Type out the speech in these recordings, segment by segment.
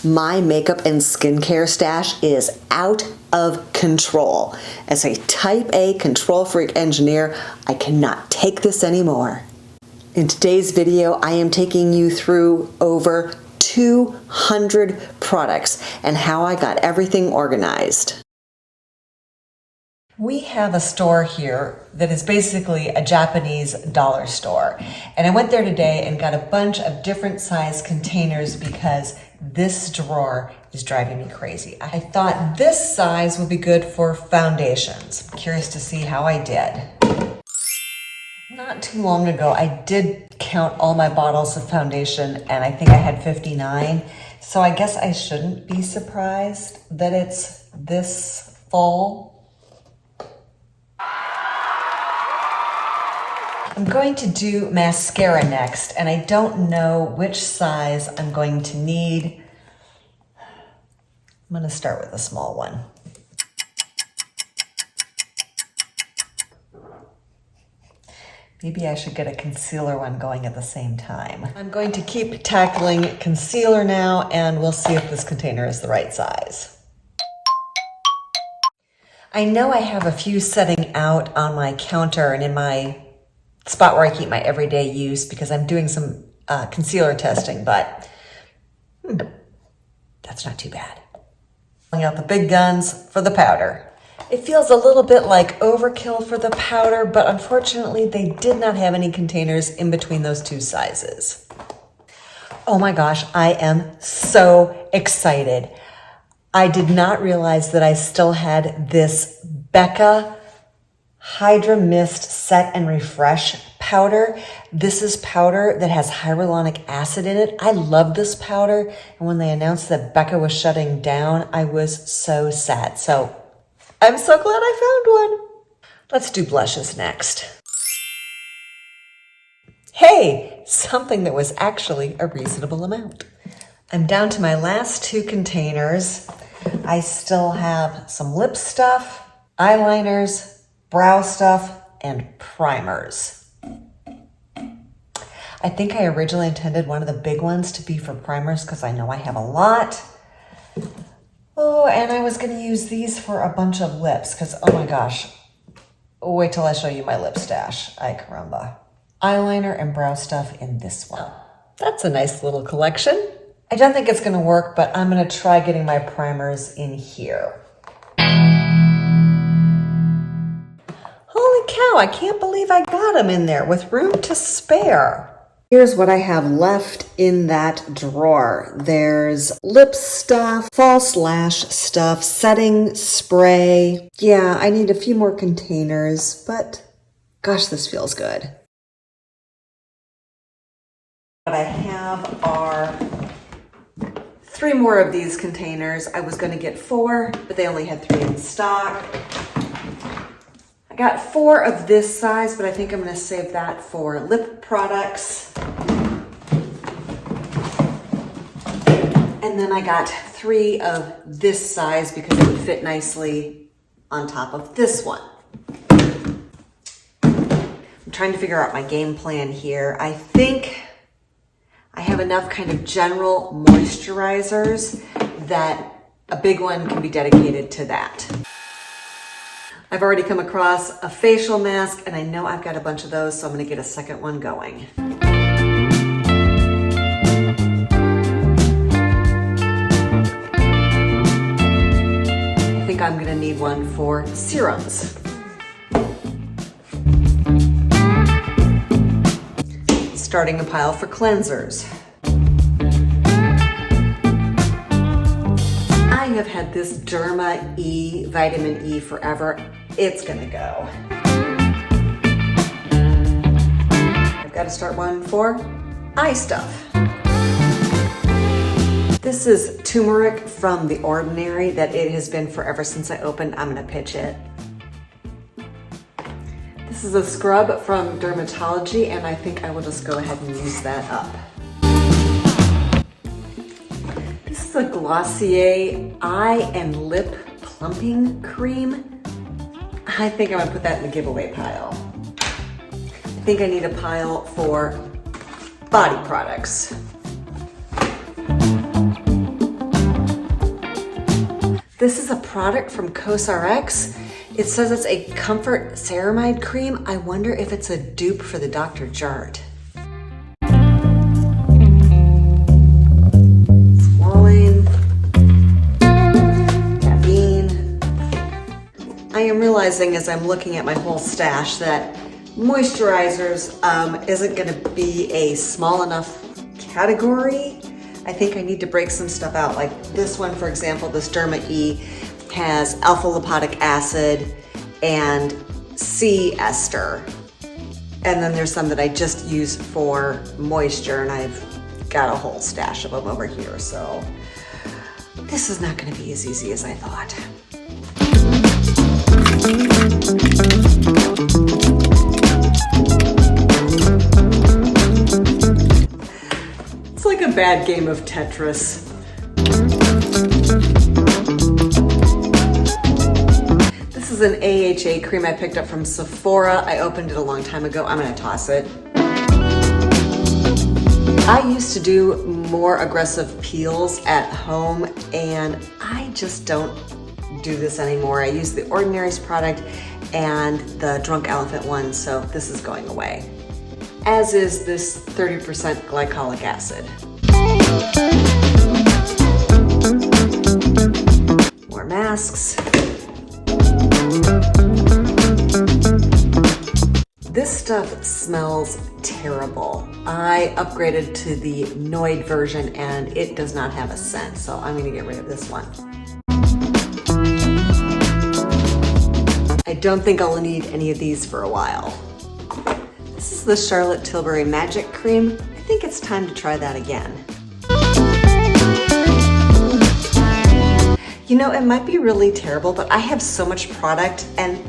My makeup and skincare stash is out of control. As a type A control freak engineer, I cannot take this anymore. In today's video, I am taking you through over 200 products and how I got everything organized. We have a store here that is basically a Japanese dollar store. And I went there today and got a bunch of different size containers because this drawer is driving me crazy. I thought this size would be good for foundations. I'm curious to see how I did. Not too long ago, I did count all my bottles of foundation and I think I had 59. So I guess I shouldn't be surprised that it's this full. I'm going to do mascara next, and I don't know which size I'm going to need. I'm going to start with a small one. Maybe I should get a concealer one going at the same time. I'm going to keep tackling concealer now, and we'll see if this container is the right size. I know I have a few setting out on my counter and in my spot where I keep my everyday use because I'm doing some concealer testing, but that's not too bad. Pulling out the big guns for the powder. It feels a little bit like overkill for the powder, but unfortunately they did not have any containers in between those two sizes. Oh my gosh, I am so excited. I did not realize that I still had this Becca Hydra Mist Set and Refresh powder. This is powder that has hyaluronic acid in it. I love this powder. And when they announced that Becca was shutting down, I was so sad. So I'm so glad I found one. Let's do blushes next. Hey, something that was actually a reasonable amount. I'm down to my last two containers. I still have some lip stuff, eyeliners, brow stuff, and primers. I think I originally intended one of the big ones to be for primers because I know I have a lot. Oh, and I was going to use these for a bunch of lips because, oh my gosh, wait till I show you my lip stash. Ay caramba. Eyeliner and brow stuff in this one. That's a nice little collection. I don't think it's going to work, but I'm going to try getting my primers in here. Holy cow, I can't believe I got them in there with room to spare. Here's what I have left in that drawer. There's lip stuff, false lash stuff, setting spray. Yeah, I need a few more containers, but gosh, this feels good. What I have are 3 more of these containers. I was going to get 4, but they only had 3 in stock. I got 4 of this size, but I think I'm going to save that for lip products. And then I got 3 of this size because it would fit nicely on top of this one. I'm trying to figure out my game plan here. I think I have enough kind of general moisturizers that a big one can be dedicated to that. I've already come across a facial mask and I know I've got a bunch of those, so I'm gonna get a second one going. I think I'm gonna need one for serums. Starting a pile for cleansers. I have had this Derma E, vitamin E forever. It's gonna go. I've got to start one for eye stuff. This is turmeric from The Ordinary that it has been forever since I opened. I'm gonna pitch it. This is a scrub from Dermatology and I think I will just go ahead and use that up. This is a Glossier Eye and Lip Plumping Cream. I think I'm gonna put that in the giveaway pile. I think I need a pile for body products. This is a product from COSRX. It says it's a comfort ceramide cream. I wonder if it's a dupe for the Dr. Jart. Squalane. Caffeine. I am realizing as I'm looking at my whole stash that moisturizers isn't going to be a small enough category. I think I need to break some stuff out. Like this one, for example, this Derma E has alpha lipoic acid and C ester. And then there's some that I just use for moisture, and I've got a whole stash of them over here. So this is not going to be as easy as I thought. It's like a bad game of Tetris. This is an AHA cream I picked up from Sephora. I opened it a long time ago. I'm gonna toss it. I used to do more aggressive peels at home, and I just don't do this anymore. I use the Ordinary's product and the Drunk Elephant one, so this is going away. As is this 30% glycolic acid. More masks. This stuff smells terrible. I upgraded to the Noid version and it does not have a scent, so I'm gonna get rid of this one. I don't think I'll need any of these for a while. This is the Charlotte Tilbury Magic Cream. I think it's time to try that again. You know, it might be really terrible, but I have so much product and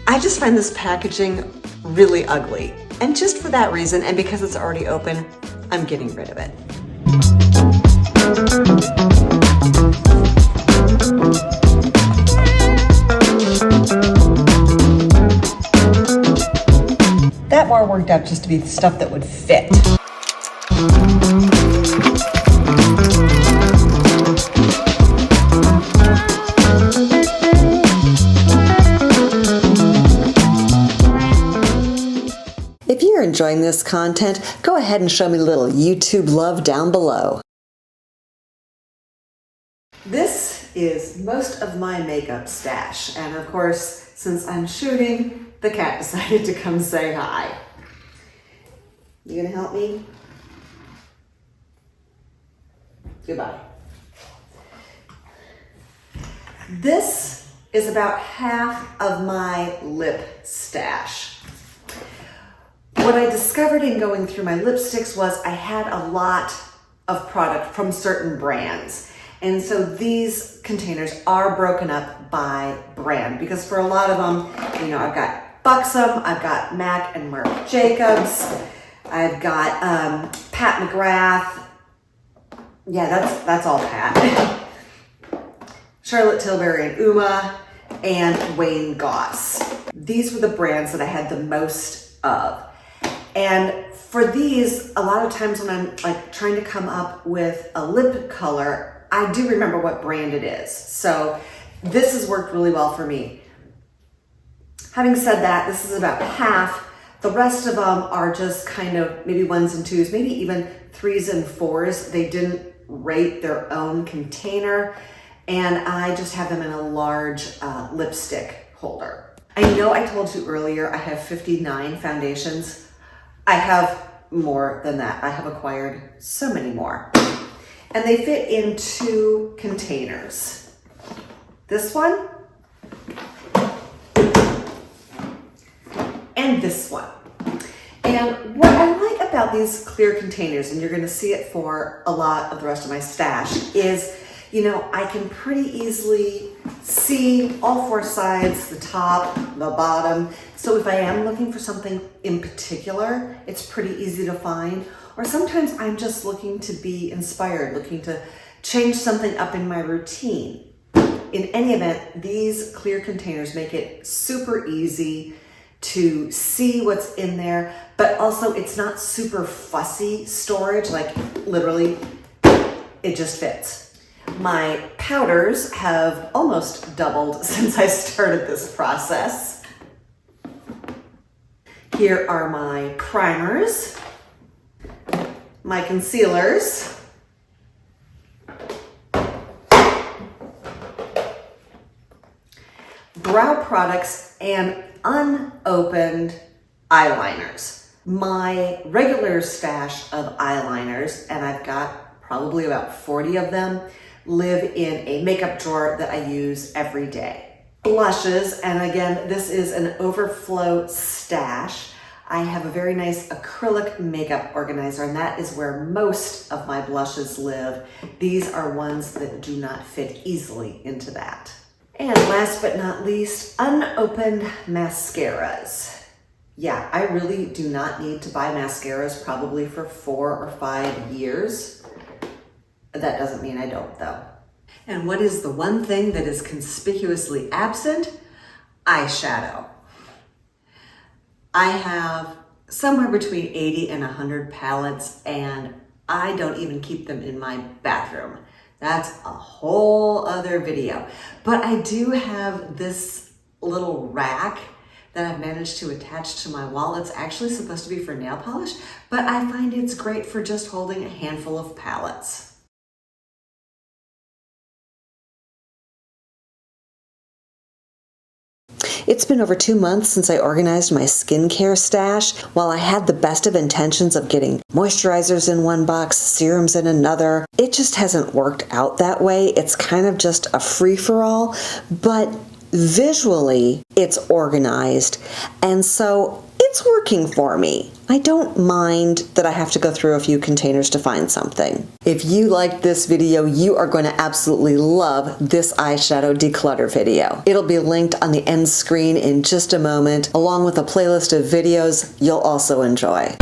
I just find this packaging really ugly. And just for that reason, and because it's already open, I'm getting rid of it. That more worked out just to be the stuff that would fit. If you're enjoying this content, go ahead and show me a little YouTube love down below. This is most of my makeup stash, and of course, since I'm shooting, the cat decided to come say hi. You gonna help me? Goodbye. This is about half of my lip stash. What I discovered in going through my lipsticks was I had a lot of product from certain brands. And so these containers are broken up by brand, because for a lot of them, you know, I've got Buxom, I've got MAC and Marc Jacobs, I've got Pat McGrath. Yeah, that's all Pat. Charlotte Tilbury and Uma, and Wayne Goss. These were the brands that I had the most of. And for these, a lot of times when I'm like trying to come up with a lip color, I do remember what brand it is. So this has worked really well for me. Having said that, this is about half. The rest of them are just kind of maybe ones and twos, maybe even threes and fours. They didn't rate their own container, and I just have them in a large lipstick holder. I know I told you earlier I have 59 foundations. I have more than that. I have acquired so many more. And they fit in 2 containers. This one and this one. And what I like about these clear containers, and you're gonna see it for a lot of the rest of my stash, is, you know, I can pretty easily see all 4 sides, the top, the bottom. So if I am looking for something in particular, it's pretty easy to find. Or sometimes I'm just looking to be inspired, looking to change something up in my routine. In any event, these clear containers make it super easy to see what's in there, but also it's not super fussy storage, like literally it just fits. My powders have almost doubled since I started this process. Here are my primers, my concealers, brow products, and unopened eyeliners. My regular stash of eyeliners, and I've got probably about 40 of them, live in a makeup drawer that I use every day. Blushes, and again, this is an overflow stash. I have a very nice acrylic makeup organizer, and that is where most of my blushes live. These are ones that do not fit easily into that. And last but not least, unopened mascaras. Yeah, I really do not need to buy mascaras probably for 4 or 5 years. That doesn't mean I don't though. And what is the one thing that is conspicuously absent? Eyeshadow. I have somewhere between 80 and 100 palettes, and I don't even keep them in my bathroom. That's a whole other video. But I do have this little rack that I've managed to attach to my wall. It's actually supposed to be for nail polish, but I find it's great for just holding a handful of palettes. It's been over 2 months since I organized my skincare stash. While I had the best of intentions of getting moisturizers in one box, serums in another, it just hasn't worked out that way. It's kind of just a free-for-all, but visually it's organized, and so it's working for me. I don't mind that I have to go through a few containers to find something. If you liked this video, you are going to absolutely love this eyeshadow declutter video. It'll be linked on the end screen in just a moment, along with a playlist of videos you'll also enjoy.